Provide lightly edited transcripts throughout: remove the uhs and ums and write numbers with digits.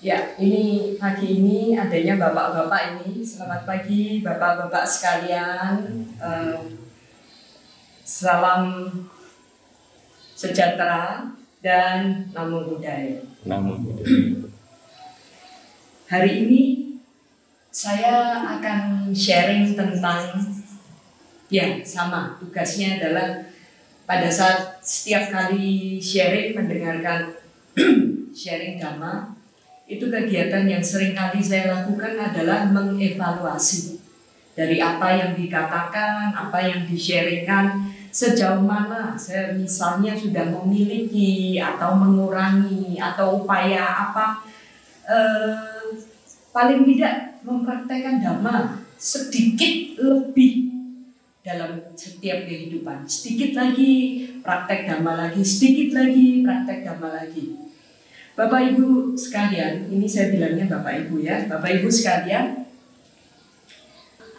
Ya, ini pagi ini adanya bapak-bapak ini. Selamat pagi bapak-bapak sekalian. Salam sejahtera dan namo buddhaya. Namo buddhaya. Hari ini saya akan sharing tentang, ya sama, tugasnya adalah pada saat setiap kali sharing, mendengarkan sharing Dhamma, itu kegiatan yang sering kali saya lakukan adalah mengevaluasi dari apa yang dikatakan, apa yang di-sharingkan, sejauh mana saya misalnya sudah memiliki atau mengurangi atau upaya apa, paling tidak mempraktekkan Dhamma sedikit lebih dalam setiap kehidupan. Sedikit lagi praktek Dhamma lagi, sedikit lagi praktek Dhamma lagi. Bapak Ibu sekalian, ini saya bilangnya Bapak Ibu ya, Bapak Ibu sekalian,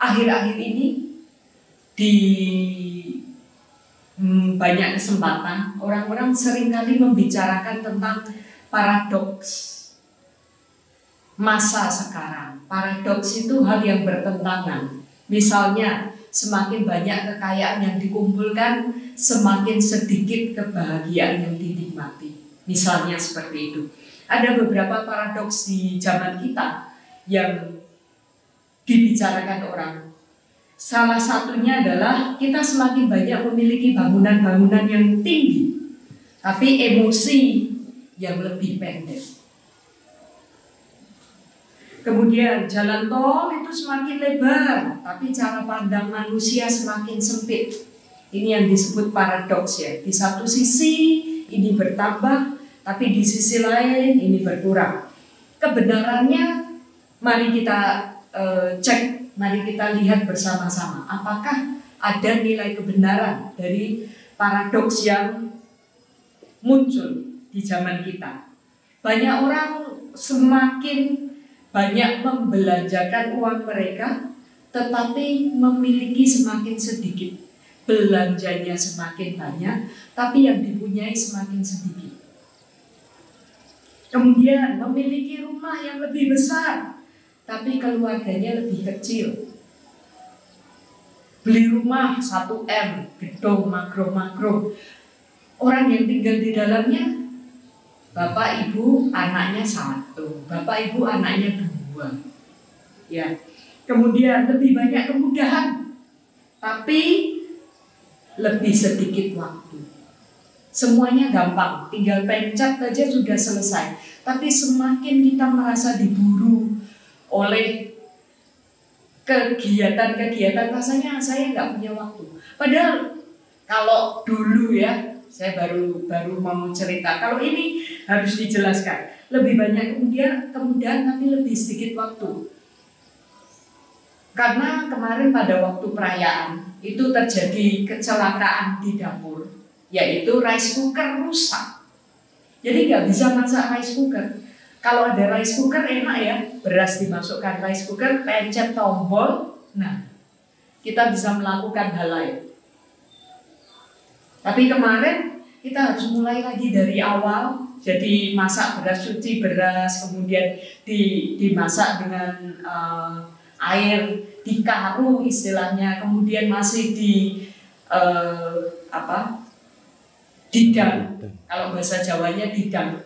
akhir-akhir ini di banyak kesempatan orang-orang seringkali membicarakan tentang paradoks masa sekarang. Paradoks itu hal yang bertentangan. Misalnya, semakin banyak kekayaan yang dikumpulkan, semakin sedikit kebahagiaan yang dinikmati. Misalnya seperti itu. Ada beberapa paradoks di zaman kita yang dibicarakan orang. Salah satunya adalah kita semakin banyak memiliki bangunan-bangunan yang tinggi, tapi emosi yang lebih pendek. Kemudian jalan tol itu semakin lebar, tapi cara pandang manusia semakin sempit. Ini yang disebut paradoks ya. Di satu sisi ini bertambah, tapi di sisi lain ini berkurang. Kebenarannya mari kita cek, mari kita lihat bersama-sama. Apakah ada nilai kebenaran dari paradoks yang muncul di zaman kita? Banyak orang semakin banyak membelanjakan uang mereka, tetapi memiliki semakin sedikit. Belanjanya semakin banyak, tapi yang dipunyai semakin sedikit. Kemudian memiliki rumah yang lebih besar, tapi keluarganya lebih kecil. Beli rumah 1M, gedung makro-makro. Orang yang tinggal di dalamnya, bapak ibu anaknya 1, bapak ibu anaknya 2. Ya. Kemudian lebih banyak kemudahan, tapi lebih sedikit waktu. Semuanya gampang, tinggal pencet aja sudah selesai. Tapi semakin kita merasa diburu oleh kegiatan-kegiatan, rasanya saya nggak punya waktu. Padahal kalau dulu ya, saya baru mau cerita. Kalau ini harus dijelaskan. Lebih banyak kemudian tapi lebih sedikit waktu. Karena kemarin pada waktu perayaan itu terjadi kecelakaan di dapur, yaitu rice cooker rusak. Jadi nggak bisa masak rice cooker. Kalau ada rice cooker enak ya, beras dimasukkan rice cooker, pencet tombol, nah kita bisa melakukan hal lain. Tapi kemarin kita harus mulai lagi dari awal. Jadi masak beras, cuci beras, kemudian dimasak dengan air, dikaru istilahnya, kemudian masih didang. Kalau bahasa Jawanya didang,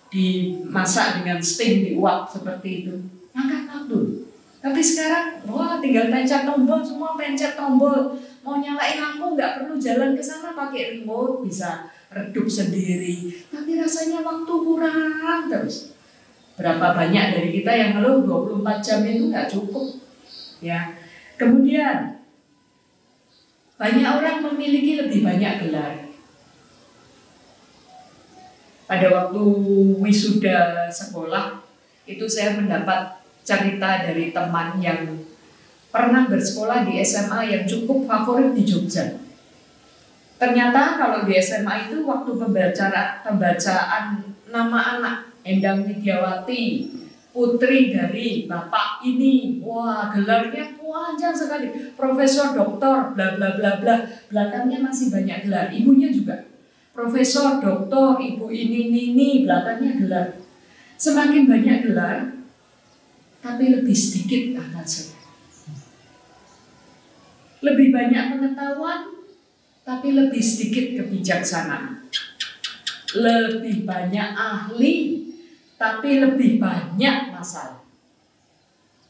dimasak dengan steam, diuap seperti itu. Makan waktu. Tapi sekarang, wah tinggal pencet tombol, semua pencet tombol. Mau nyalain lampu nggak perlu jalan ke sana pakai remote, bisa redup sendiri. Tapi rasanya waktu kurang terus. Berapa banyak dari kita yang ngeluh 24 jam itu nggak cukup. Ya. Kemudian banyak orang memiliki lebih banyak gelar. Pada waktu wisuda sekolah itu saya mendapat cerita dari teman yang pernah bersekolah di SMA yang cukup favorit di Jogja. Ternyata kalau di SMA itu waktu pembacaan nama anak, Endang Widiawati, putri dari bapak ini, wah gelarnya panjang sekali, profesor doktor bla bla bla bla, belakangnya masih banyak gelar. Ibunya juga profesor doktor, ibu ini belakangnya gelar. Semakin banyak gelar, tapi lebih sedikit akal sehat. Lebih banyak pengetahuan, tapi lebih sedikit kebijaksanaan. Lebih banyak ahli, tapi lebih banyak masalah.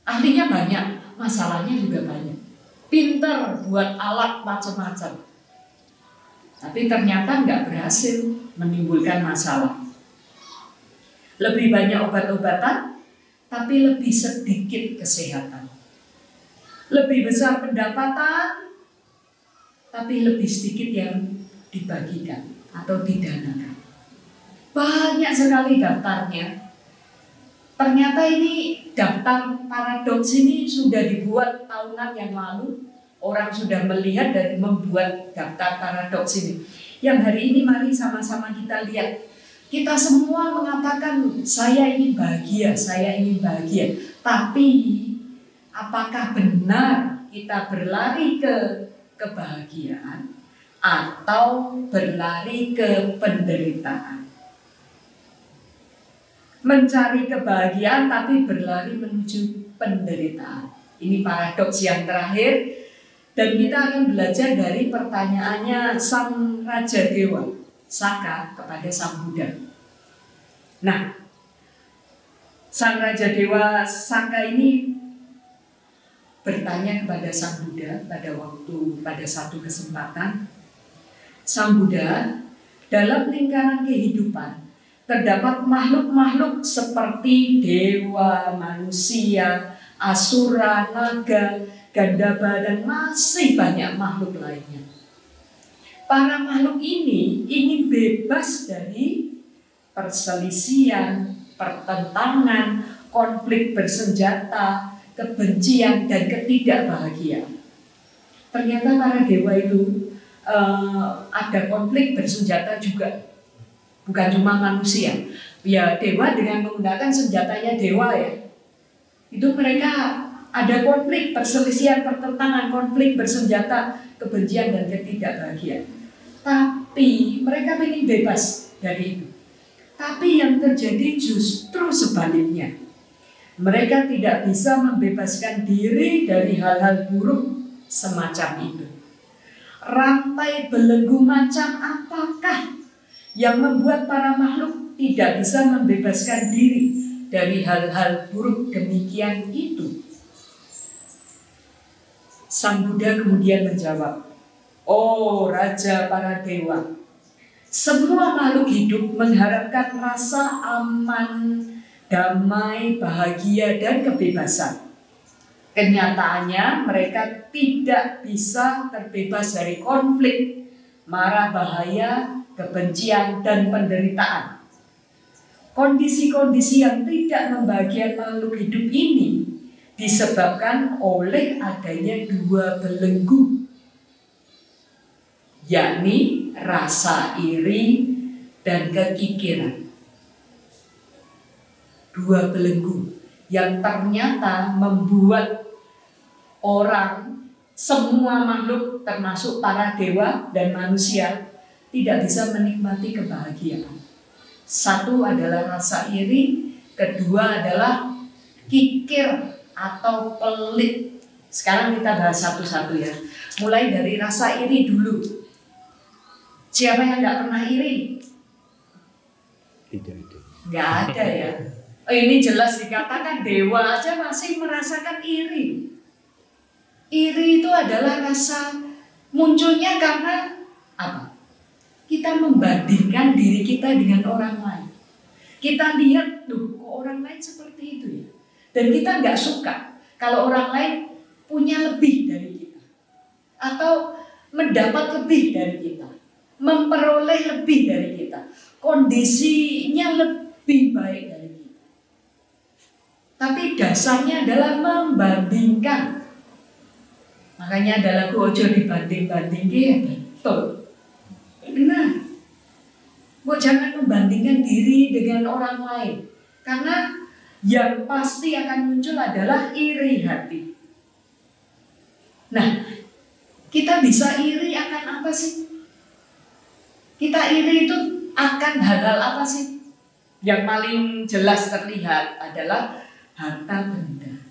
Ahlinya banyak, masalahnya juga banyak. Pintar buat alat macam-macam, tapi ternyata nggak berhasil menimbulkan masalah. Lebih banyak obat-obatan, tapi lebih sedikit kesehatan. Lebih besar pendapatan, tapi lebih sedikit yang dibagikan atau didanakan. Banyak sekali daftarnya. Ternyata ini daftar paradoks ini sudah dibuat tahunan yang lalu. Orang sudah melihat dan membuat daftar paradoks ini. Yang hari ini mari sama-sama kita lihat. Kita semua mengatakan saya ingin bahagia, saya ingin bahagia. Tapi apakah benar kita berlari ke kebahagiaan atau berlari ke penderitaan? Mencari kebahagiaan tapi berlari menuju penderitaan. Ini paradoks yang terakhir. Dan kita akan belajar dari pertanyaannya Sang Raja Dewa Saka kepada Sang Buddha. Nah, Sang Raja Dewa Saka ini bertanya kepada Sang Buddha pada satu kesempatan. Sang Buddha, dalam lingkaran kehidupan terdapat makhluk-makhluk seperti dewa, manusia, asura, naga, gandaba, dan masih banyak makhluk lainnya. Para makhluk ini ingin bebas dari perselisihan, pertentangan, konflik bersenjata, kebencian, dan ketidakbahagiaan. Ternyata para dewa itu ada konflik bersenjata juga, bukan cuma manusia. Ya, dewa dengan menggunakan senjatanya dewa ya. Itu mereka ada konflik, perselisihan, pertentangan, konflik bersenjata, kebencian, dan ketidakbahagiaan. Tapi mereka ingin bebas dari itu. Tapi yang terjadi justru sebaliknya. Mereka tidak bisa membebaskan diri dari hal-hal buruk semacam itu. Rantai belenggu macam apakah yang membuat para makhluk tidak bisa membebaskan diri dari hal-hal buruk demikian itu? Sang Buddha kemudian menjawab, "Oh Raja para dewa, semua makhluk hidup mengharapkan rasa aman, damai, bahagia, dan kebebasan. Kenyataannya mereka tidak bisa terbebas dari konflik, mara bahaya, kebencian, dan penderitaan. Kondisi-kondisi yang tidak membahagiakan makhluk hidup ini disebabkan oleh adanya dua belenggu, yakni rasa iri dan kekikiran. Dua belenggu yang ternyata membuat orang, semua makhluk termasuk para dewa dan manusia tidak bisa menikmati kebahagiaan. Satu adalah rasa iri, kedua adalah kikir atau pelit. Sekarang kita bahas satu-satu ya. Mulai dari rasa iri dulu. Siapa yang nggak pernah iri? Tidak ada. Nggak ada ya. Oh, ini jelas dikatakan dewa aja masih merasakan iri. Iri itu adalah rasa munculnya karena apa? Kita membandingkan diri kita dengan orang lain. Kita lihat, kok orang lain seperti itu ya. Dan kita nggak suka kalau orang lain punya lebih dari kita. Atau mendapat lebih dari kita. Memperoleh lebih dari kita. Kondisinya lebih baik dari kita. Tapi dasarnya adalah membandingkan. Makanya ada lagu ojo dibanding-bandingin, ya betul. Benar. Kok jangan membandingkan diri dengan orang lain. Karena yang pasti akan muncul adalah iri hati. Nah, kita bisa iri akan apa sih? Kita iri itu akan hal-hal apa sih? Yang paling jelas terlihat adalah harta benda.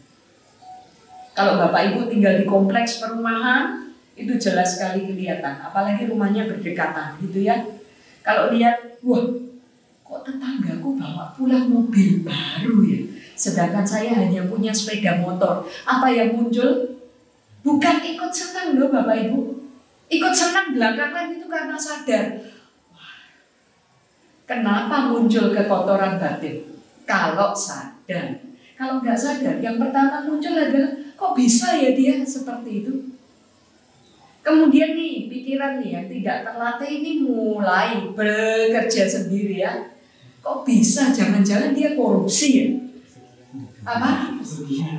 Kalau Bapak Ibu tinggal di kompleks perumahan, itu jelas sekali kelihatan. Apalagi rumahnya berdekatan gitu ya. Kalau lihat, wah, kok tetanggaku bawa pulang mobil baru ya, sedangkan saya hanya punya sepeda motor. Apa yang muncul? Bukan ikut senang loh Bapak Ibu. Ikut senang belakangan itu karena sadar, wah, kenapa muncul kekotoran batin? Kalau sadar. Kalau nggak sadar, yang pertama muncul adalah, kok bisa ya dia seperti itu? Kemudian nih, pikiran nih yang tidak terlatih ini mulai bekerja sendiri ya. Kok bisa? Jangan-jangan dia korupsi ya? Apa?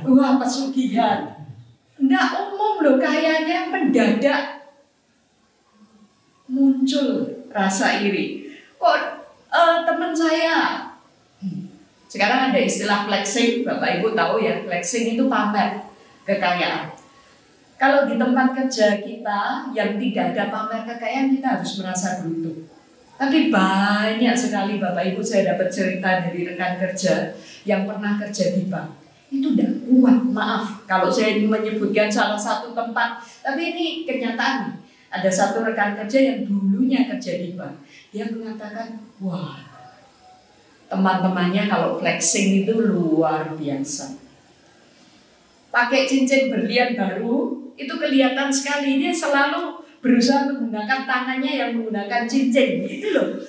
Wah, pesugihan. Nggak umum loh, kayaknya mendadak muncul rasa iri. Kok teman saya, sekarang ada istilah flexing, Bapak Ibu tahu ya, flexing itu pamer kekayaan. Kalau di tempat kerja kita yang tidak ada pamer kekayaan, kita harus merasa beruntung. Tapi banyak sekali Bapak Ibu, saya dapat cerita dari rekan kerja yang pernah kerja di bank. Itu tidak kuat, maaf kalau saya menyebutkan salah satu tempat, tapi ini kenyataan. Ada satu rekan kerja yang dulunya kerja di bank. Dia mengatakan, wah, teman-temannya kalau flexing itu luar biasa. Pakai cincin berlian baru, itu kelihatan sekali. Dia selalu berusaha menggunakan tangannya yang menggunakan cincin, gitu loh.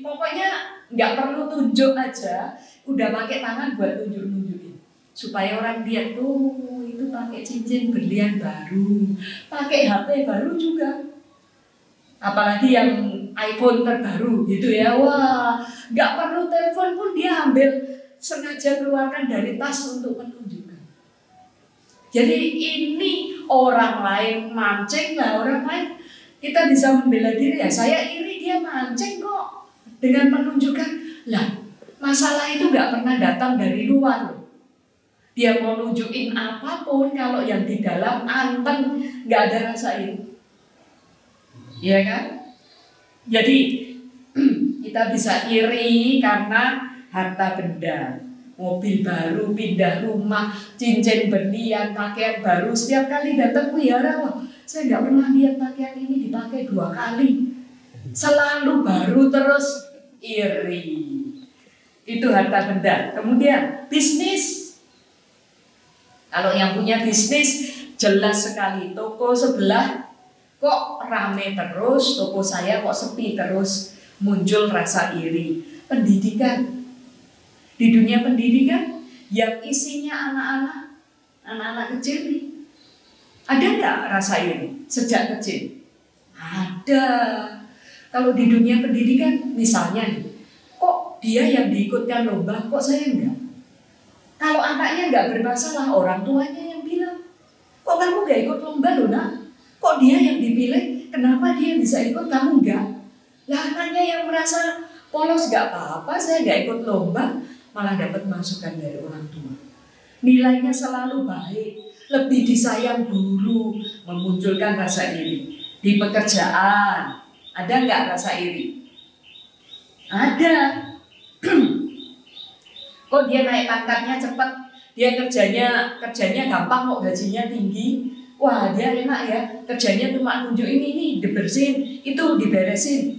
Pokoknya nggak perlu tunjuk aja, udah pakai tangan buat tunjuk-nunjukin. Supaya orang lihat tuh, itu pakai cincin berlian baru, pakai HP baru juga. Apalagi yang iPhone terbaru gitu ya, wah, nggak perlu telepon pun dia ambil, sengaja keluarkan dari tas untuk menunjukkan. Jadi ini orang lain mancing lah, orang lain kita bisa membela diri ya. Saya iri dia mancing kok dengan menunjukkan. Lah, masalah itu nggak pernah datang dari luar loh. Dia mau nunjukin apapun, kalau yang di dalam anteng nggak ada rasa iri. Iya kan? Jadi kita bisa iri karena harta benda. Mobil baru, pindah rumah, cincin berlian, pakaian baru. Setiap kali datang wihara, wah, saya nggak pernah lihat pakaian ini dipakai 2 kali. Selalu baru terus, iri. Itu harta benda. Kemudian bisnis. Kalau yang punya bisnis jelas sekali, toko sebelah kok rame terus, toko saya kok sepi terus, muncul rasa iri. Pendidikan. Di dunia pendidikan yang isinya anak-anak kecil nih, ada nggak rasa iri sejak kecil? Ada. Kalau di dunia pendidikan misalnya nih, kok dia yang diikutkan lomba, kok saya enggak? Kalau anaknya nggak bermasalah, orang tuanya yang bilang, kok kamu nggak ikut lomba loh nak? Kok dia yang dipilih, kenapa dia bisa ikut, kamu enggak? Lah anaknya yang merasa polos, nggak apa-apa, saya nggak ikut lomba, malah dapat masukan dari orang tua. Nilainya selalu baik, lebih disayang guru, memunculkan rasa iri. Di pekerjaan, ada nggak rasa iri? Ada. Kok dia naik pangkatnya cepat, dia kerjanya gampang kok, gajinya tinggi. Wah, dia enak ya, kerjanya cuma nunjukin ini dibersihin, itu diberesin.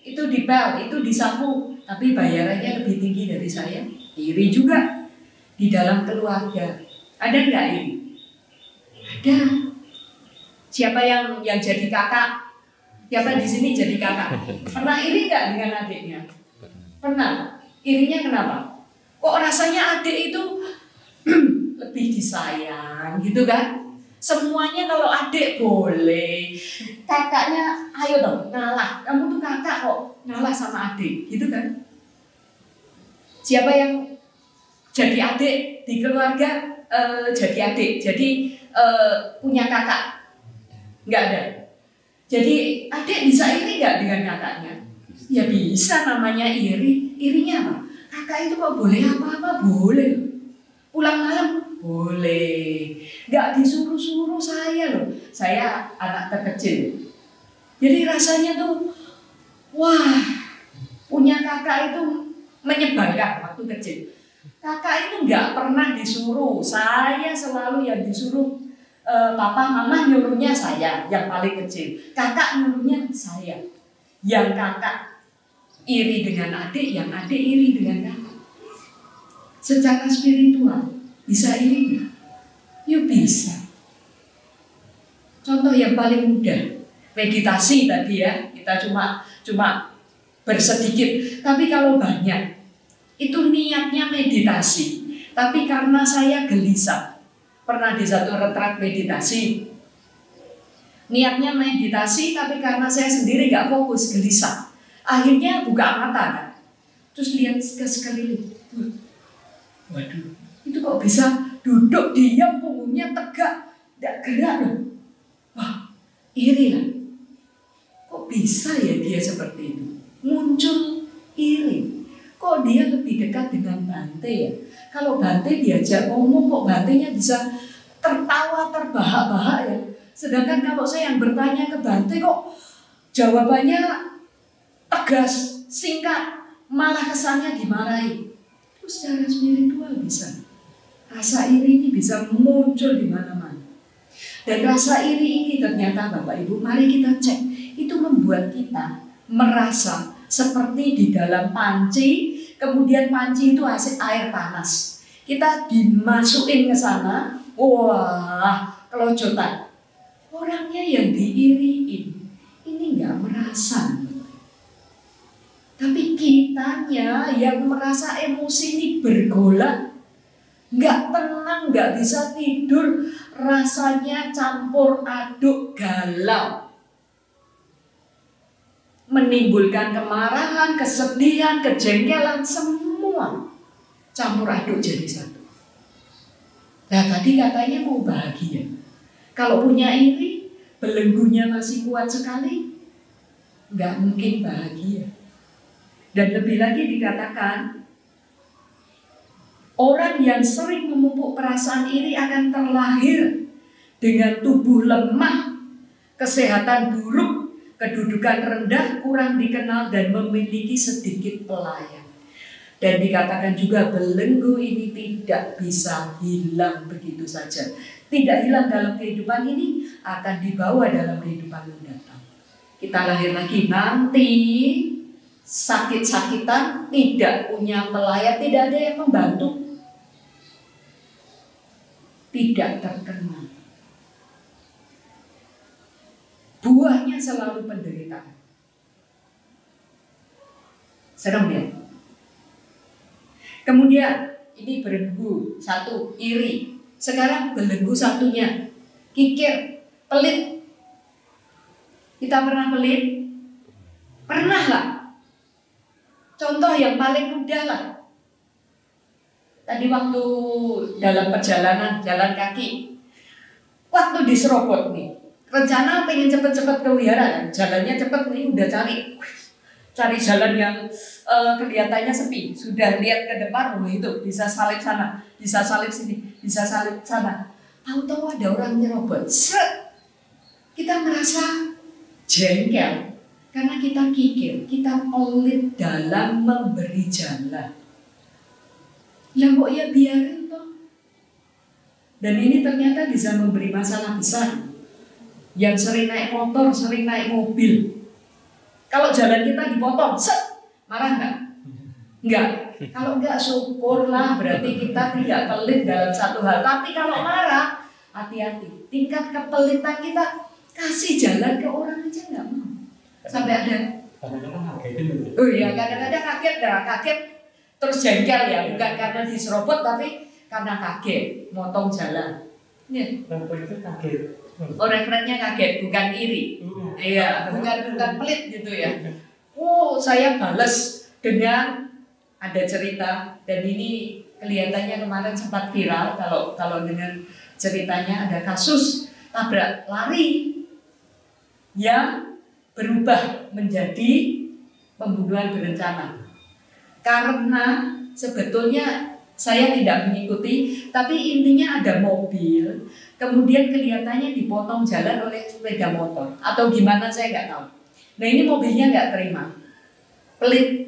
Itu dipel, itu disapu, tapi bayarannya lebih tinggi dari saya. Iri juga. Di dalam keluarga ada nggak iri? Ada. Siapa yang jadi kakak? Siapa di sini jadi kakak? Pernah iri nggak dengan adiknya? Pernah. Irinya kenapa? Kok rasanya adik itu lebih disayang gitu kan? Semuanya kalau adik boleh, kakaknya ayo dong ngalah, kamu tuh kakak kok ngalah sama adik, gitu kan? Siapa yang jadi adik di keluarga, jadi adik, jadi punya kakak? Nggak ada. Jadi adik bisa iri nggak dengan kakaknya? Ya bisa, namanya iri. Irinya apa? Kakak itu kok boleh apa-apa? Boleh. Pulang malam? Boleh. Nggak disuruh-suruh saya loh. Saya anak terkecil. Jadi rasanya tuh, wah, punya kakak itu menyebalkan waktu kecil. Kakak itu nggak pernah disuruh, saya selalu yang disuruh. Papa mama nyuruhnya saya yang paling kecil, kakak nyuruhnya saya. Yang kakak iri dengan adik, yang adik iri dengan kakak. Secara spiritual bisa iri nggak? Ya bisa. Contoh yang paling mudah, meditasi tadi ya, kita cuma bersedikit. Tapi kalau banyak, itu niatnya meditasi. Tapi karena saya gelisah, pernah di satu retret meditasi, niatnya meditasi, tapi karena saya sendiri gak fokus, gelisah. Akhirnya buka mata kan, terus lihat ke sekeliling. Waduh, itu kok bisa duduk diam, punggungnya tegak, gak gerak loh. Wah, iri lah. Kok bisa ya dia seperti itu? Muncul iri. Kok dia lebih dekat dengan Bante ya? Kalau Bante diajak ngomong kok Bantenya bisa tertawa terbahak-bahak ya. Sedangkan kalau saya yang bertanya ke Bante kok jawabannya tegas, singkat, malah kesannya dimarahi. Itu secara spiritual bisa. Rasa iri ini bisa muncul di mana-mana. Dan rasa iri ini ternyata Bapak Ibu, mari kita cek. Itu membuat kita merasa seperti di dalam panci, kemudian panci itu hasil air panas. Kita dimasukin ke sana, wah, kelojotan. Orangnya yang diiriin, ini nggak merasa. Tapi kitanya yang merasa emosi ini bergolak, nggak tenang, nggak bisa tidur, rasanya campur aduk galau. Menimbulkan kemarahan, kesedihan, kejengkelan, semua campur aduk jadi satu. Nah tadi katanya mau bahagia. Kalau punya iri, belenggunya masih kuat sekali, nggak mungkin bahagia. Dan lebih lagi dikatakan, orang yang sering memupuk perasaan iri akan terlahir dengan tubuh lemah, kesehatan buruk, kedudukan rendah, kurang dikenal, dan memiliki sedikit pelayan. Dan dikatakan juga belenggu ini tidak bisa hilang begitu saja. Tidak hilang dalam kehidupan ini, akan dibawa dalam kehidupan mendatang. Kita lahir lagi nanti, sakit-sakitan, tidak punya pelayan, tidak ada yang membantu, tidak terkenal. Buahnya selalu penderitaan. Serem ya? Kemudian ini belenggu satu, iri. Sekarang belenggu satunya, kikir, pelit. Kita pernah pelit? Pernah lah. Contoh yang paling mudah lah. Tadi waktu dalam perjalanan jalan kaki, waktu di Serobot nih, rencana pengen cepet-cepet ke wihara, jalannya cepet nih, udah cari jalan yang kelihatannya sepi. Sudah lihat ke depan, itu bisa salib sana, bisa salib sini, bisa salib sana. Tahu-tahu ada orang nyerobot, kita merasa jengkel karena kita kikir, kita pelit dalam memberi jalan. Ya kok ya biarin toh. Dan ini ternyata bisa memberi masalah besar. Yang sering naik motor, sering naik mobil, kalau jalan kita dipotong, marah nggak? Enggak. Kalau enggak, syukurlah, berarti kita tidak pelit dalam satu hal. Tapi kalau marah, hati-hati. Tingkat kepelitan kita, kasih jalan ke orang aja nggak mau. Sampai ada. Oh iya, kadang-kadang kaget, terus jengkel ya, bukan karena diserobot, tapi karena kaget, motong jalan. Ya. Itu kaget. Oh, referennya kaget, bukan iri. Iya, bukan pelit gitu ya. Oh, saya balas dengan ada cerita, dan ini kelihatannya kemarin sempat viral. Kalau dengan ceritanya, ada kasus tabrak lari yang berubah menjadi pembunuhan berencana. Karena sebetulnya saya tidak mengikuti, tapi intinya ada mobil, kemudian kelihatannya dipotong jalan oleh sepeda motor atau gimana saya nggak tahu. Nah ini mobilnya nggak terima, pelit,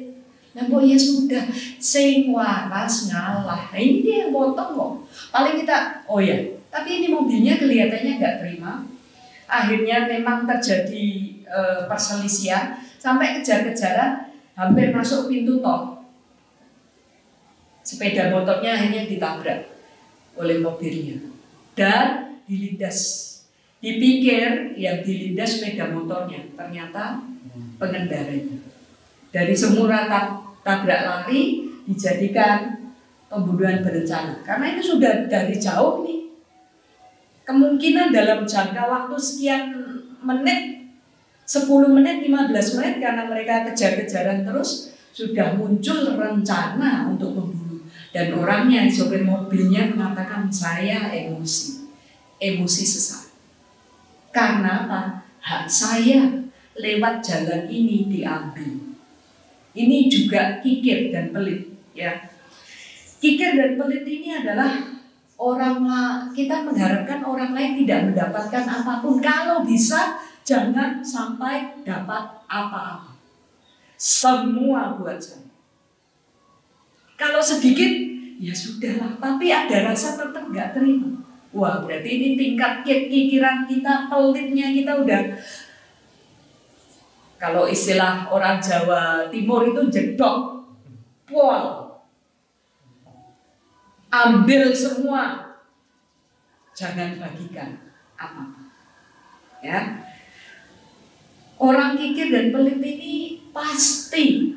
Nah, ya sudah, sing waras ngalah. Nah, ini dia yang potong kok. Paling kita, oh ya, tapi ini mobilnya kelihatannya nggak terima. Akhirnya memang terjadi perselisihan sampai kejar-kejaran, hampir masuk pintu tol. Sepeda motornya akhirnya ditabrak oleh mobilnya dan dilindas. Dipikir yang dilindas sepeda motornya, ternyata pengendaranya. Dari semula tabrak lari dijadikan pembunuhan berencana. Karena itu sudah dari jauh nih. Kemungkinan dalam jangka waktu sekian menit, 10 menit, 15 menit, karena mereka kejar-kejaran terus, sudah muncul rencana untuk membunuh. Dan orangnya, sopir mobilnya mengatakan, saya emosi sesaat. Karena apa? Hak saya lewat jalan ini diambil. Ini juga kikir dan pelit, ya. Kikir dan pelit ini adalah kita mengharapkan orang lain tidak mendapatkan apapun. Kalau bisa, jangan sampai dapat apa-apa. Semua buat saya. Kalau sedikit, ya sudahlah. Tapi ada rasa tetap nggak terima. Wah, berarti ini tingkat kikiran kita, pelitnya kita udah. Kalau istilah orang Jawa Timur itu jedok, pol. Ambil semua, jangan bagikan apa-apa. Ya, orang kikir dan pelit ini pasti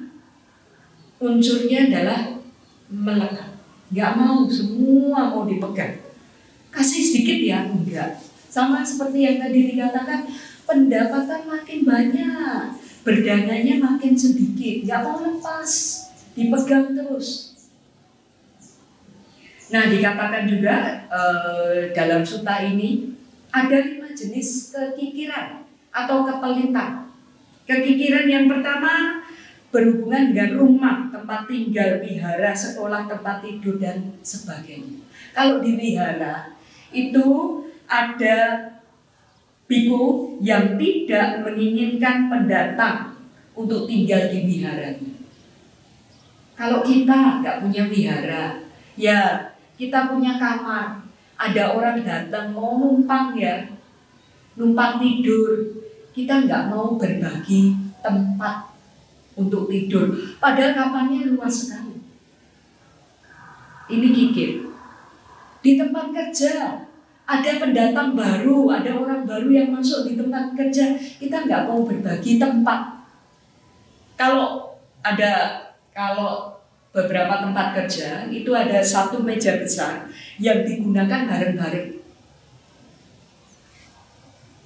unsurnya adalah melekat. Gak mau semua mau dipegang. Kasih sedikit ya, enggak. Sama seperti yang tadi dikatakan, pendapatan makin banyak, berdananya makin sedikit, gak mau lepas, dipegang terus. Nah, dikatakan juga dalam suta ini ada 5 jenis kekikiran atau kepelitan. Kekikiran yang pertama berhubungan dengan rumah, tempat tinggal, wihara, sekolah, tempat tidur, dan sebagainya. Kalau di wihara itu ada biku yang tidak menginginkan pendatang untuk tinggal di wiharanya. Kalau kita nggak punya wihara, ya kita punya kamar, ada orang datang mau numpang ya, numpang tidur, kita nggak mau berbagi tempat untuk tidur, padahal kamarnya luas sekali. Ini kikir. Di tempat kerja, ada pendatang baru, ada orang baru yang masuk di tempat kerja, kita nggak mau berbagi tempat. Kalau beberapa tempat kerja itu ada 1 meja besar yang digunakan bareng-bareng.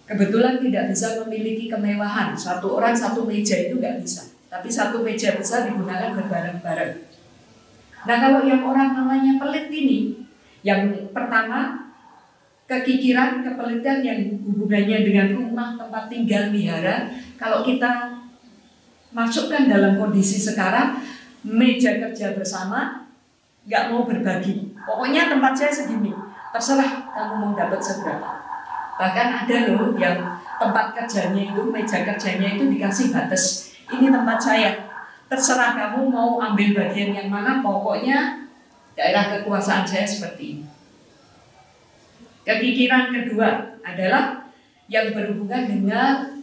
Kebetulan tidak bisa memiliki kemewahan, 1 orang 1 meja itu nggak bisa, tapi 1 meja besar digunakan berbareng-bareng. Nah, kalau yang orang namanya pelit ini, yang pertama kekikiran, kepelitan yang hubungannya dengan rumah, tempat tinggal, wihara. Kalau kita masukkan dalam kondisi sekarang, meja kerja bersama, nggak mau berbagi. Pokoknya tempat saya segini, terserah kamu mau dapat seberapa. Bahkan ada loh yang tempat kerjanya itu, meja kerjanya itu dikasih batas. Ini tempat saya, terserah kamu mau ambil bagian yang mana, pokoknya daerah kekuasaan saya seperti ini. Kekikiran kedua adalah yang berhubungan dengan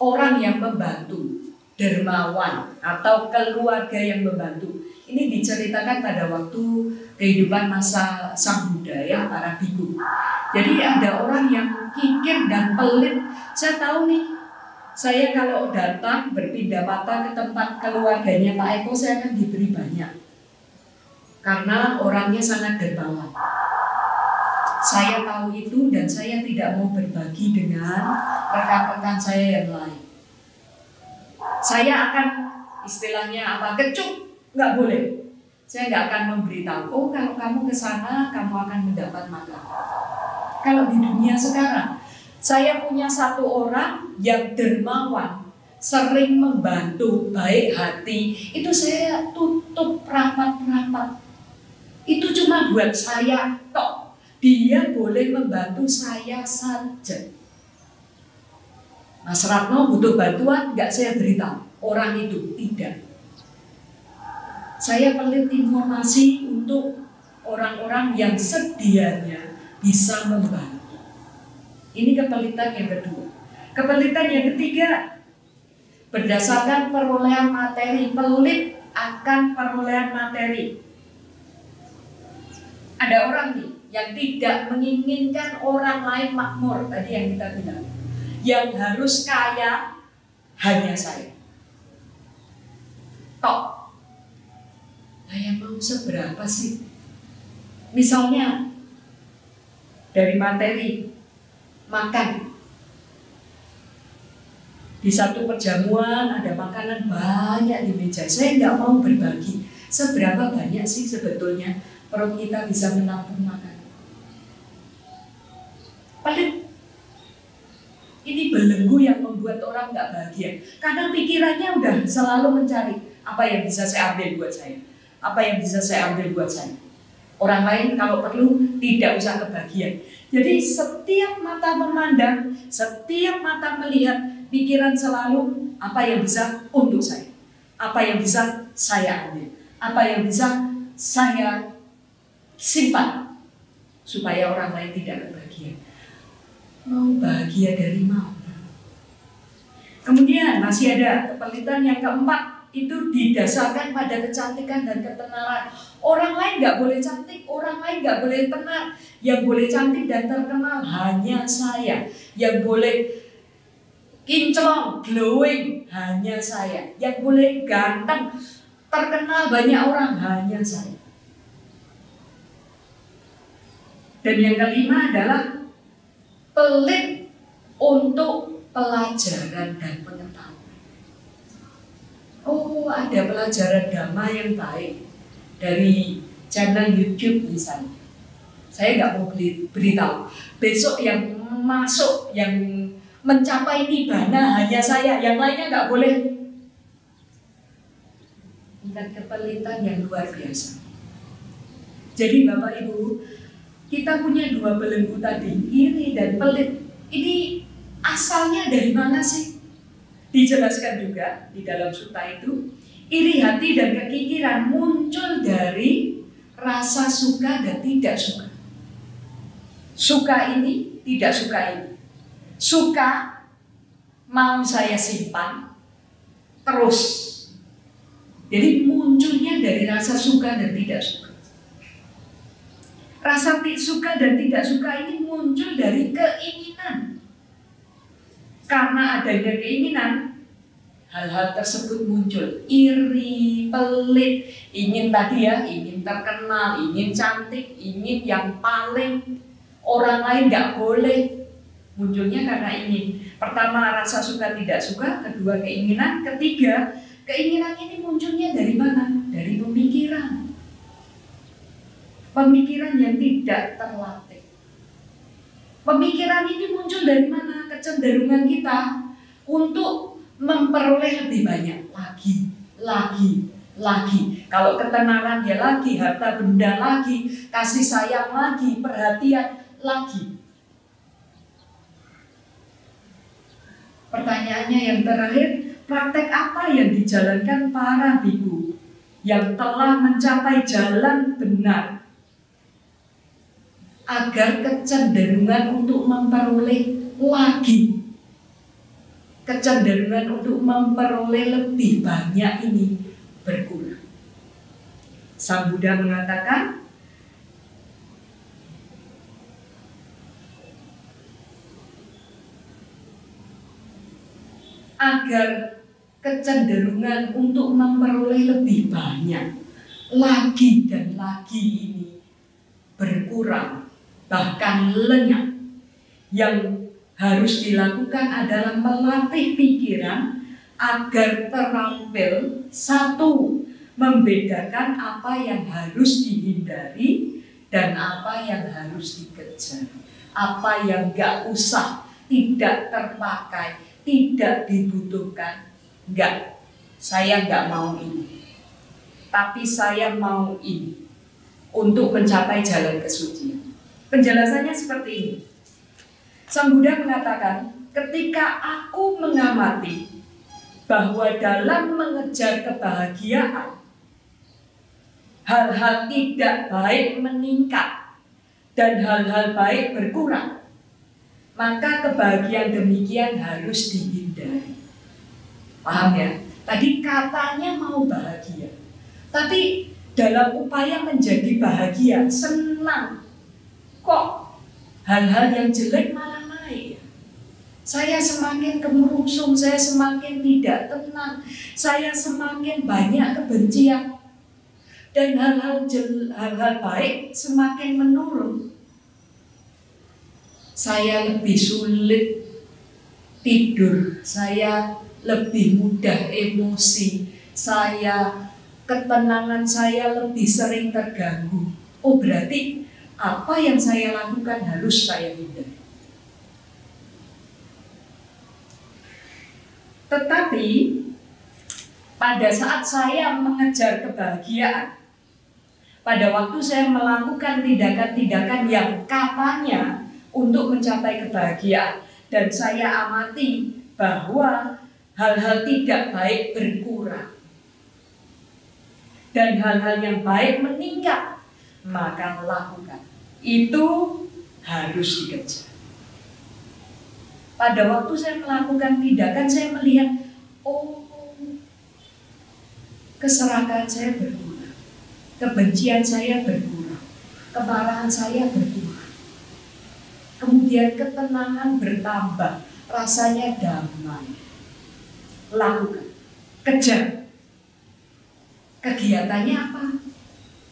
orang yang membantu, dermawan atau keluarga yang membantu. Ini diceritakan pada waktu kehidupan masa Sang Buddha ya, para biku. Jadi ada orang yang kikir dan pelit. Saya tahu nih, saya kalau datang berpindah mata ke tempat keluarganya Pak Eko, saya akan diberi banyak. Karena orangnya sangat dermawan. Saya tahu itu dan saya tidak mau berbagi dengan rekan-rekan saya yang lain. Saya akan istilahnya apa, kecup, nggak boleh. Saya nggak akan memberitahu, oh kalau kamu ke sana kamu akan mendapat makan. Kalau di dunia sekarang, saya punya 1 orang yang dermawan, sering membantu, baik hati, itu saya tutup rapat-rapat. Itu cuma buat saya tok. Dia boleh membantu saya saja. Mas Ratno butuh bantuan, nggak saya beritahu. Orang itu tidak. Saya pelit informasi untuk orang-orang yang sedianya bisa membantu. Ini kepelitan yang kedua. Kepelitan yang ketiga, berdasarkan perolehan materi, pelit akan perolehan materi. Ada orang nih yang tidak menginginkan orang lain makmur, tadi yang kita bilang. Yang harus kaya hanya saya. Tok. Saya mau seberapa sih? Misalnya dari materi makan. Di satu perjamuan ada makanan banyak di meja. Saya nggak mau berbagi. Seberapa banyak sih sebetulnya perut kita bisa menampung makanan? Pelit. Ini belenggu yang membuat orang nggak bahagia. Karena pikirannya udah selalu mencari apa yang bisa saya ambil buat saya. Apa yang bisa saya ambil buat saya. Orang lain kalau perlu tidak usah kebagian. Jadi setiap mata memandang, setiap mata melihat, pikiran selalu apa yang bisa untuk saya. Apa yang bisa saya ambil. Apa yang bisa saya simpan. Supaya orang lain tidak kebagian. Mau bahagia dari mana? Kemudian masih ada kepelitan yang keempat. Itu didasarkan pada kecantikan dan ketenaran. Orang lain nggak boleh cantik, orang lain nggak boleh tenar. Yang boleh cantik dan terkenal hanya saya. Yang boleh kinclong, glowing hanya saya. Yang boleh ganteng, terkenal banyak orang hanya saya. Dan yang kelima adalah pelit untuk pelajaran dan pengetahuan. Oh, ada pelajaran dhamma yang baik dari channel YouTube misalnya. Saya nggak mau beritahu. Besok yang masuk, yang mencapai nibbana hanya saya, yang lainnya nggak boleh. Tingkat kepelitan yang luar biasa. Jadi Bapak Ibu, kita punya dua belenggu tadi, iri dan pelit. Ini asalnya dari mana sih? Dijelaskan juga di dalam sutta itu, iri hati dan kekikiran muncul dari rasa suka dan tidak suka. Suka ini, tidak suka ini. Suka mau saya simpan terus. Jadi munculnya dari rasa suka dan tidak suka. Rasa suka dan tidak suka ini muncul dari keinginan. Karena adanya keinginan, hal-hal tersebut muncul. Iri, pelit, ingin tadi ya, ingin terkenal, ingin cantik, ingin yang paling, orang lain nggak boleh. Munculnya karena ingin. Pertama rasa suka tidak suka, kedua keinginan, ketiga keinginan ini munculnya dari mana? Dari pemikiran. Pemikiran yang tidak terlatih. Pemikiran ini muncul dari mana? Kecenderungan kita untuk memperoleh lebih banyak. Lagi. Kalau ketenaran ya lagi, harta benda lagi, kasih sayang lagi, perhatian lagi. Pertanyaannya yang terakhir, praktek apa yang dijalankan para biku yang telah mencapai jalan benar agar kecenderungan untuk memperoleh lagi, kecenderungan untuk memperoleh lebih banyak ini berkurang? Sang Buddha mengatakan, agar kecenderungan untuk memperoleh lebih banyak lagi dan lagi ini berkurang, bahkan lenyap. Yang harus dilakukan adalah melatih pikiran agar terampil, satu, membedakan apa yang harus dihindari dan apa yang harus dikejar, apa yang gak usah, tidak terpakai, tidak dibutuhkan. Enggak, saya nggak mau ini, tapi saya mau ini untuk mencapai jalan kesucian. Penjelasannya seperti ini. Sang Buddha mengatakan, ketika aku mengamati bahwa dalam mengejar kebahagiaan hal-hal tidak baik meningkat dan hal-hal baik berkurang, maka kebahagiaan demikian harus dihindari. Paham ya? Tadi katanya mau bahagia, tapi dalam upaya menjadi bahagia, senang, kok hal-hal yang jelek malah naik. Saya semakin kemerungsung, saya semakin tidak tenang, saya semakin banyak kebencian, dan hal-hal baik semakin menurun. Saya lebih sulit tidur, saya lebih mudah emosi, ketenangan saya lebih sering terganggu. Oh, berarti apa yang saya lakukan harus saya hindari. Tetapi pada saat saya mengejar kebahagiaan, pada waktu saya melakukan tindakan-tindakan yang katanya untuk mencapai kebahagiaan, dan saya amati bahwa hal-hal tidak baik berkurang dan hal-hal yang baik meningkat, maka lakukan. Itu harus dikejar. Pada waktu saya melakukan tindakan, saya melihat, oh, keserakahan saya berkurang, kebencian saya berkurang, kemarahan saya berkurang, kemudian ketenangan bertambah, rasanya damai. Lakukan, kejar. Kegiatannya apa?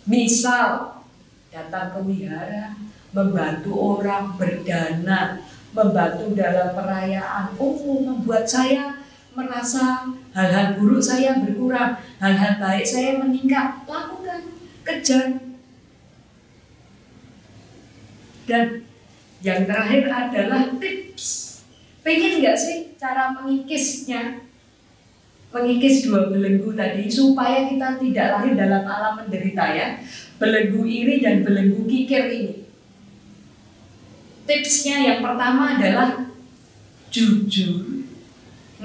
Misal datang ke wihara, membantu orang, berdana, membantu dalam perayaan. Oh, membuat saya merasa hal-hal buruk saya berkurang, hal-hal baik saya meningkat. Lakukan, kejar. Dan yang terakhir adalah tips. Pengen nggak sih cara mengikisnya? Mengikis 2 belenggu tadi supaya kita tidak lahir dalam alam menderita ya. Belenggu iri dan belenggu kikir ini. Tipsnya yang pertama adalah jujur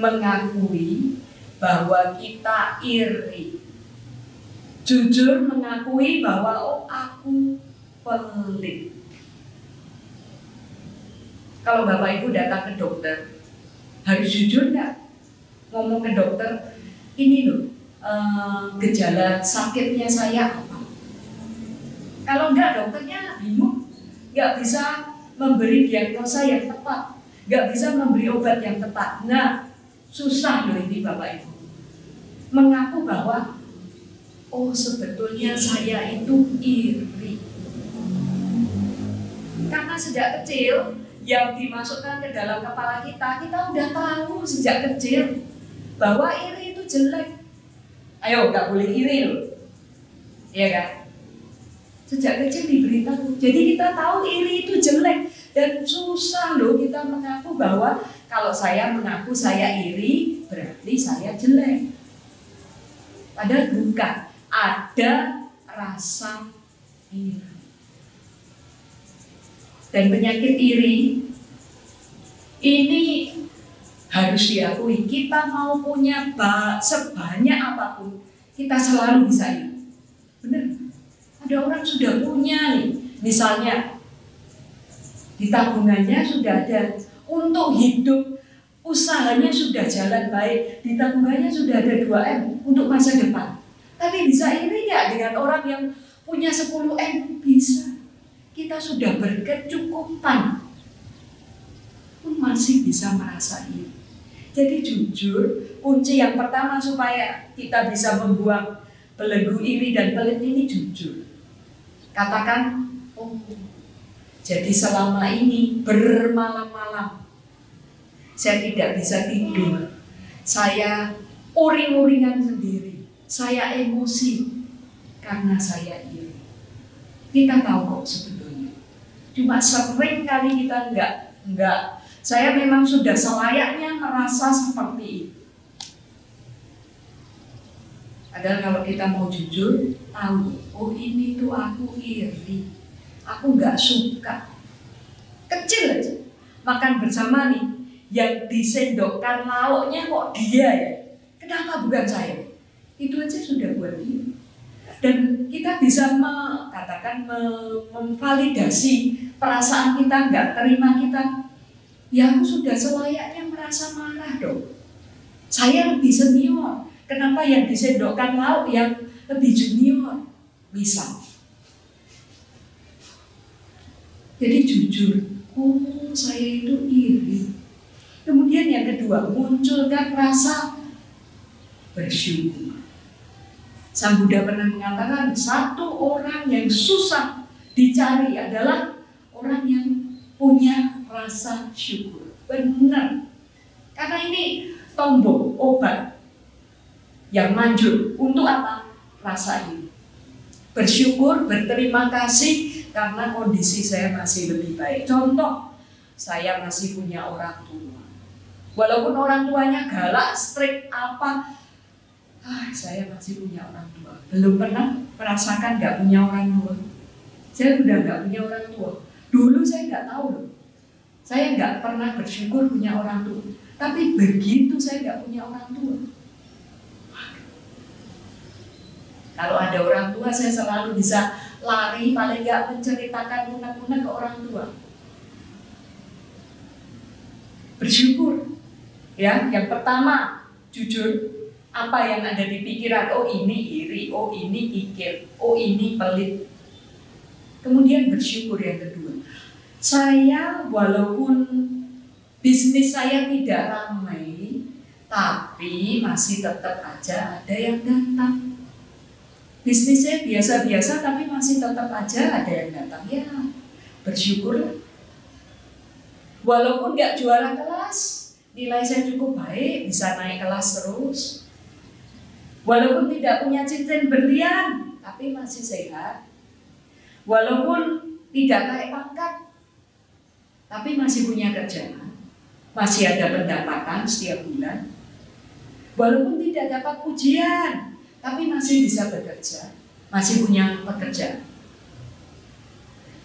mengakui bahwa kita iri. Jujur mengakui bahwa oh, aku pelit. Kalau Bapak Ibu datang ke dokter, harus jujur nggak? Ngomong ke dokter, ini loh gejala sakitnya saya apa? Kalau enggak, dokternya bingung, nggak bisa memberi diagnosa yang tepat, nggak bisa memberi obat yang tepat. Nah, susah loh ini Bapak Ibu mengaku bahwa oh, sebetulnya saya itu iri. Karena sejak kecil yang dimasukkan ke dalam kepala kita udah tahu sejak kecil bahwa iri itu jelek. Ayo, nggak boleh iri loh, iya kan? Sejak kecil diberitahu. Jadi kita tahu iri itu jelek, dan susah loh kita mengaku bahwa kalau saya mengaku saya iri berarti saya jelek. Padahal bukan, ada rasa iri. Dan penyakit iri ini harus diakui, kita mau punya sebanyak apapun, kita selalu bisa iri. Benar? Ada orang sudah punya nih, misalnya di tabungannya sudah ada untuk hidup, usahanya sudah jalan baik, di tabungannya sudah ada 2M untuk masa depan. Tapi bisa iri nggak dengan orang yang punya 10M? Bisa. Kita sudah berkecukupan, pun masih bisa merasa iri. Jadi jujur, kunci yang pertama supaya kita bisa membuang belenggu iri dan pelit ini jujur. Katakan, oh, jadi selama ini bermalam-malam saya tidak bisa tidur, saya uring-uringan sendiri, saya emosi karena saya iri. Kita tahu kok sebetulnya, cuma sering kali kita enggak. Saya memang sudah selayaknya merasa seperti itu. Padahal kalau kita mau jujur, tahu, oh ini tuh aku iri, aku nggak suka. Kecil aja, makan bersama nih, yang disendokkan lauknya kok dia ya, kenapa bukan saya? Itu aja sudah buat dia. Dan kita bisa memvalidasi perasaan kita nggak terima kita. Ya aku sudah selayaknya merasa marah dong. Saya lebih senior. Kenapa yang disendokkan lauk yang lebih junior? Misal. Jadi jujur, saya itu iri. Kemudian yang kedua, munculkan rasa bersyukur. Sang Buddha pernah mengatakan, satu orang yang susah dicari adalah orang yang punya rasa syukur. Benar. Karena ini tombol obat yang manjur untuk apa? Rasa ini. Bersyukur, berterima kasih karena kondisi saya masih lebih baik. Contoh, saya masih punya orang tua. Walaupun orang tuanya galak, strict apa, saya masih punya orang tua. Belum pernah merasakan nggak punya orang tua. Saya sudah nggak punya orang tua. Dulu saya nggak tahu loh. Saya nggak pernah bersyukur punya orang tua. Tapi begitu saya nggak punya orang tua, kalau ada orang tua saya selalu bisa lari, paling nggak menceritakan unek-unek ke orang tua. Bersyukur. Ya, yang pertama, jujur. Apa yang ada di pikiran, oh ini iri, oh ini kikir, oh ini pelit. Kemudian bersyukur yang kedua. Saya walaupun bisnis saya tidak ramai, tapi masih tetap aja ada yang datang. Bisnis saya biasa-biasa, tapi masih tetap aja ada yang datang. Ya, bersyukurlah. Walaupun nggak juara kelas, nilai saya cukup baik, bisa naik kelas terus. Walaupun tidak punya cincin berlian, tapi masih sehat. Walaupun tidak naik pangkat, tapi masih punya kerjaan. Masih ada pendapatan setiap bulan. Walaupun tidak dapat pujian, tapi masih bisa bekerja. Masih punya pekerjaan.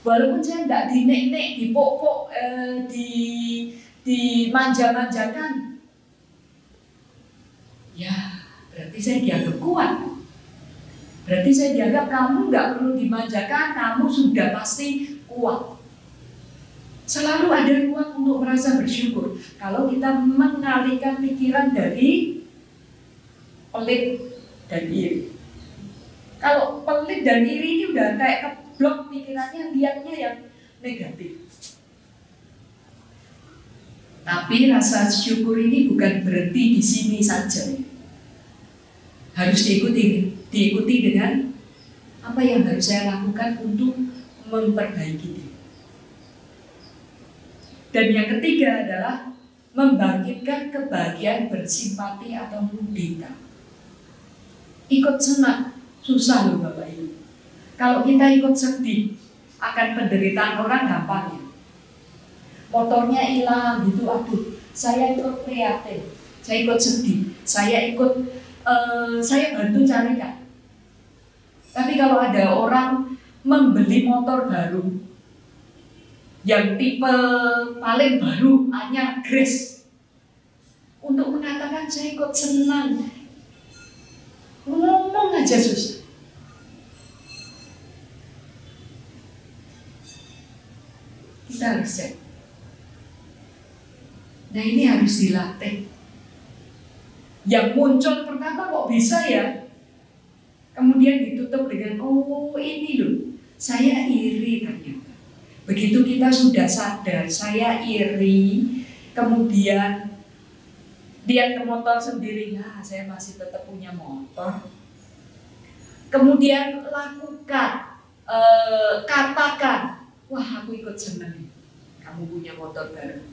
Walaupun saya tidak dinek-nek, dipok-pok, dimanja-manjakan. Ya, berarti saya dianggap kuat. Berarti saya dianggap kamu nggak perlu dimanjakan, kamu sudah pasti kuat. Selalu ada ruang untuk merasa bersyukur. Kalau kita mengalihkan pikiran dari pelit dan iri. Kalau pelit dan iri ini udah kayak keblok pikirannya, lihatnya yang negatif. Tapi rasa syukur ini bukan berhenti di sini saja. Harus diikuti dengan apa yang harus saya lakukan untuk memperbaiki diri. Dan yang ketiga adalah membangkitkan kebahagiaan bersimpati atau mudita. Ikut senang, susah loh Bapak Ibu. Kalau kita ikut sedih akan penderitaan orang gampang ya. Motornya hilang gitu, aduh, saya ikut prihatin, saya ikut sedih, saya bantu carikan. Tapi kalau ada orang membeli motor baru yang tipe paling baru, hanya Grace, untuk mengatakan saya ikut senang, ngomong aja susah. Kita harus cek. Nah ini harus dilatih. Yang muncul pertama kok bisa ya, kemudian ditutup dengan oh ini loh, saya iri ternyata. Begitu kita sudah sadar saya iri, kemudian lihat ke motor sendiri, nah saya masih tetap punya motor. Kemudian lakukan, katakan, wah aku ikut senang, kamu punya motor baru.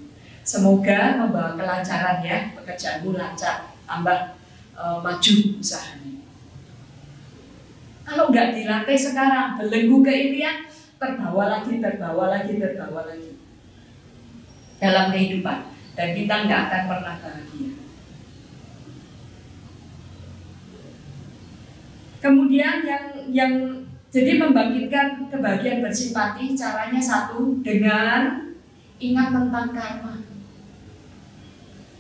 Semoga membawa kelancaran ya, pekerjaanmu lancar, tambah maju usahanya. Kalau nggak dilatih sekarang, belenggu keirian, terbawa lagi dalam kehidupan, dan kita nggak akan pernah bahagia. Kemudian yang jadi membangkitkan kebahagiaan bersimpati, caranya satu, dengan ingat tentang karma.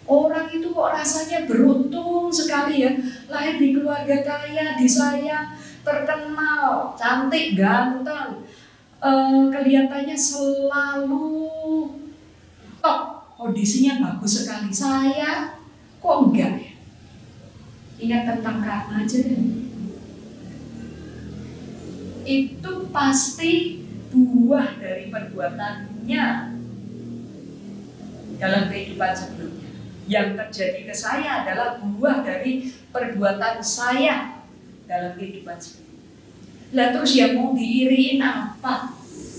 Orang itu kok rasanya beruntung sekali ya, lahir di keluarga kaya, disayang, terkenal, cantik, ganteng, kelihatannya selalu top, kondisinya bagus sekali. Saya kok enggak ya? Ingat tentang karma aja deh. Itu pasti buah dari perbuatannya dalam kehidupan sebelumnya. Yang terjadi ke saya adalah buah dari perbuatan saya dalam kehidupan sebelumnya. Lah terus yang mau diiriin apa?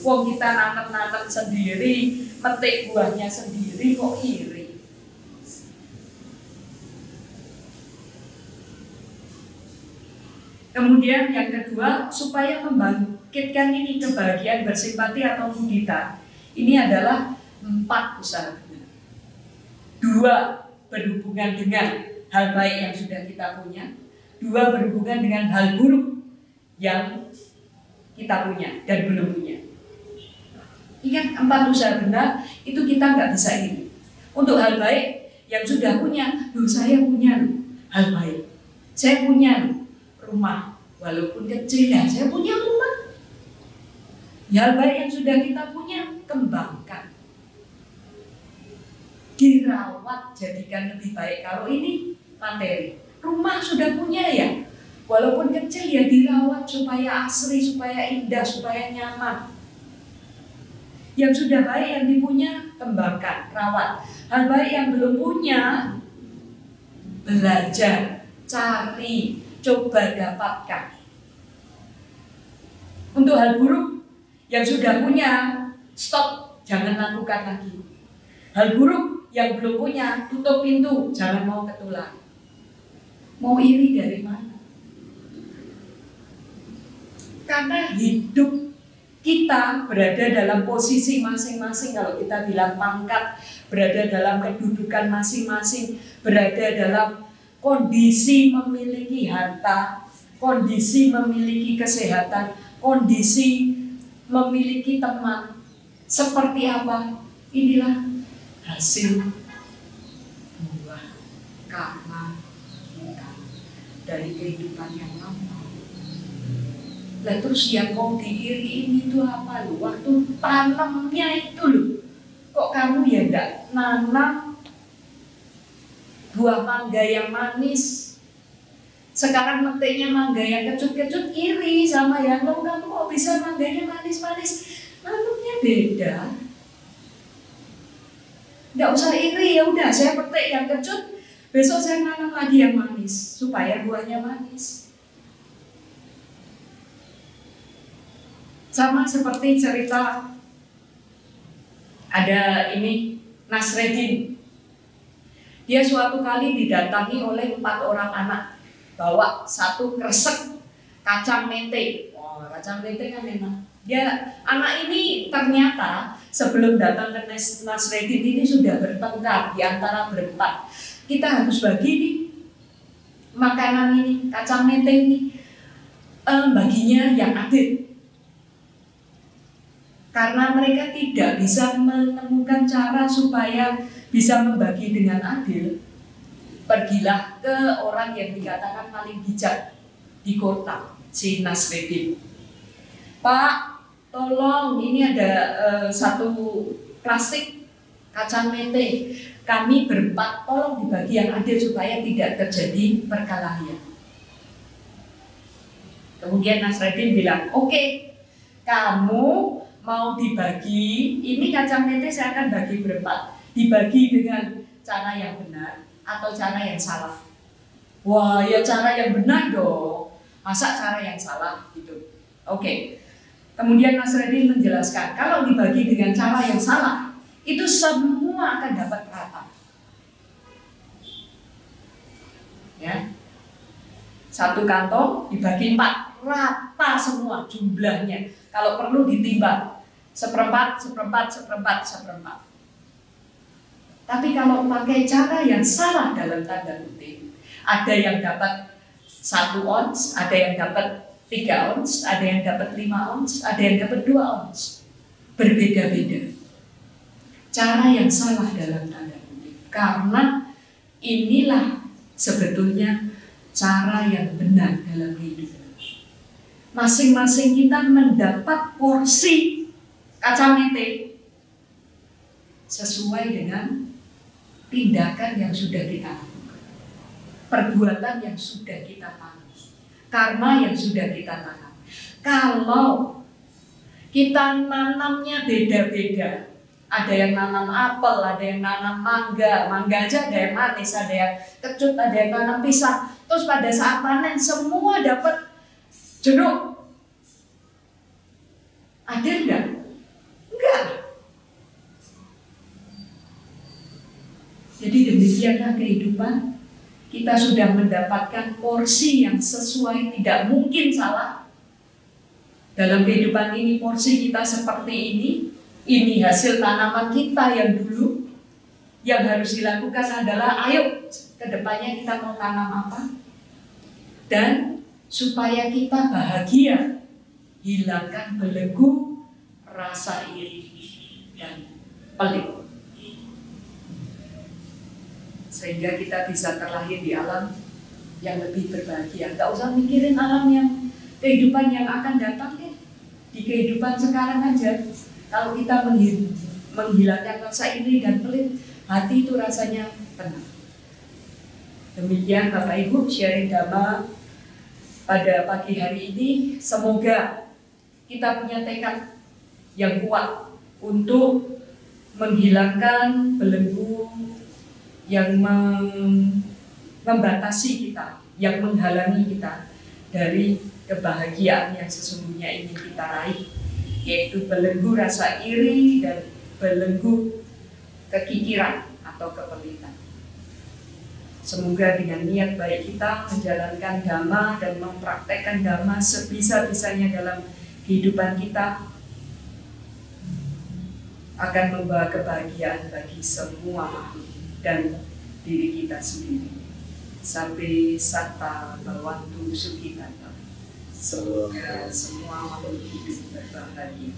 Wong kita nanam-nanam sendiri, metik buahnya sendiri, kok iri? Kemudian yang kedua, supaya membangkitkan ini kebahagiaan bersimpati atau mudita, ini adalah 4 usaha benar. 2 berhubungan dengan hal baik yang sudah kita punya, 2 berhubungan dengan hal buruk yang kita punya dan belum punya. Ingat 4 usaha benar itu kita nggak bisa ini. Untuk hal baik yang sudah punya, saya punya hal baik, saya punya rumah, walaupun kecil ya saya punya rumah. Hal baik yang sudah kita punya, kembangkan, dirawat, jadikan lebih baik. Kalau ini materi, rumah sudah punya ya, walaupun kecil ya dirawat supaya asri, supaya indah, supaya nyaman. Yang sudah baik yang dipunya, kembangkan, rawat. Hal baik yang belum punya, belajar, cari, coba dapatkan. Untuk hal buruk yang sudah punya, stop, jangan lakukan lagi. Hal buruk yang belum punya, tutup pintu, jangan mau ketular. Mau iri dari mana? Karena hidup kita berada dalam posisi masing-masing. Kalau kita bilang pangkat, berada dalam kedudukan masing-masing, berada dalam kondisi memiliki harta, kondisi memiliki kesehatan, kondisi memiliki teman. Seperti apa? Inilah hasil buah karma kita dari kehidupan yang lama. Lah terus yang mau diiriin itu apa lu? Waktu tanamnya itu loh, kok kamu ya enggak nanam buah mangga yang manis? Sekarang metiknya mangga yang kecut-kecut, iri sama yang lo, kamu kok bisa mangganya manis-manis? Nanamnya beda. Nggak usah iri, ya udah saya petik yang kecut, besok saya nanam lagi yang manis supaya buahnya manis. Sama seperti cerita ada ini Nasreddin. Dia suatu kali didatangi oleh 4 orang anak, bawa 1 kresek kacang mente. Oh, kacang mente kan enak. Dia anak ini ternyata sebelum datang ke Nasreddin ini sudah bertengkar di antara berempat. Kita harus bagi nih makanan ini, kacang mente ini, baginya yang adil. Karena mereka tidak bisa menemukan cara supaya bisa membagi dengan adil, pergilah ke orang yang dikatakan paling bijak di kota, si Nasreddin. Pak, tolong ini ada 1 plastik kacang mente. Kami berempat, tolong dibagi yang adil supaya tidak terjadi perkelahian. Kemudian Nasreddin bilang, oke, kamu mau dibagi, ini kacang mente saya akan bagi berempat. Dibagi dengan cara yang benar atau cara yang salah? Wah, ya cara yang benar dong. Masa cara yang salah gitu? Oke. Kemudian Nasreddin menjelaskan, kalau dibagi dengan cara yang salah, itu semua akan dapat rata. Ya. 1 kantong dibagi 4, rata semua jumlahnya. Kalau perlu ditimbang, 1/4, 1/4, 1/4, 1/4. Tapi kalau pakai cara yang salah dalam tanda kutip, ada yang dapat 1 ons, ada yang dapat 3 ons, ada yang dapat 5 ons, ada yang dapat 2 ons. Berbeda-beda. Cara yang salah dalam tanda kutip. Karena inilah sebetulnya cara yang benar dalam hidup. masing-masing kita mendapat porsi kacamete sesuai dengan tindakan yang sudah kita lakukan, perbuatan yang sudah kita tanam, karma yang sudah kita tanam. Kalau kita nanamnya beda-beda, ada yang nanam apel, ada yang nanam mangga, mangga aja ada yang manis, ada yang kecut, ada yang nanam pisang. Terus pada saat panen semua dapat jeruk. Ada enggak? Enggak. Jadi demikianlah kehidupan. Kita sudah mendapatkan porsi yang sesuai, tidak mungkin salah. Dalam kehidupan ini porsi kita seperti ini hasil tanaman kita yang dulu. Yang harus dilakukan adalah ayo kedepannya kita mau tanam apa. Dan supaya kita bahagia, hilangkan belenggu, rasa iri dan pelit. Sehingga kita bisa terlahir di alam yang lebih berbahagia. Gak usah mikirin alam yang kehidupan yang akan datang ya. Di kehidupan sekarang aja. Kalau kita menghilangkan rasa iri dan pelit, hati itu rasanya tenang. Demikian Bapak Ibu sharing Dhamma pada pagi hari ini. Semoga kita punya tekad yang kuat untuk menghilangkan belenggu yang membatasi kita, yang menghalangi kita dari kebahagiaan yang sesungguhnya ingin kita raih, yaitu belenggu rasa iri dan belenggu kekikiran atau kepelitan. Semoga dengan niat baik kita menjalankan Dhamma dan mempraktekkan Dhamma sebisa-bisanya dalam kehidupan kita akan membawa kebahagiaan bagi semua makhluk dan diri kita sendiri. Sampai satta bhavantu sukhitata. Semoga semua makhluk hidup berbahagia.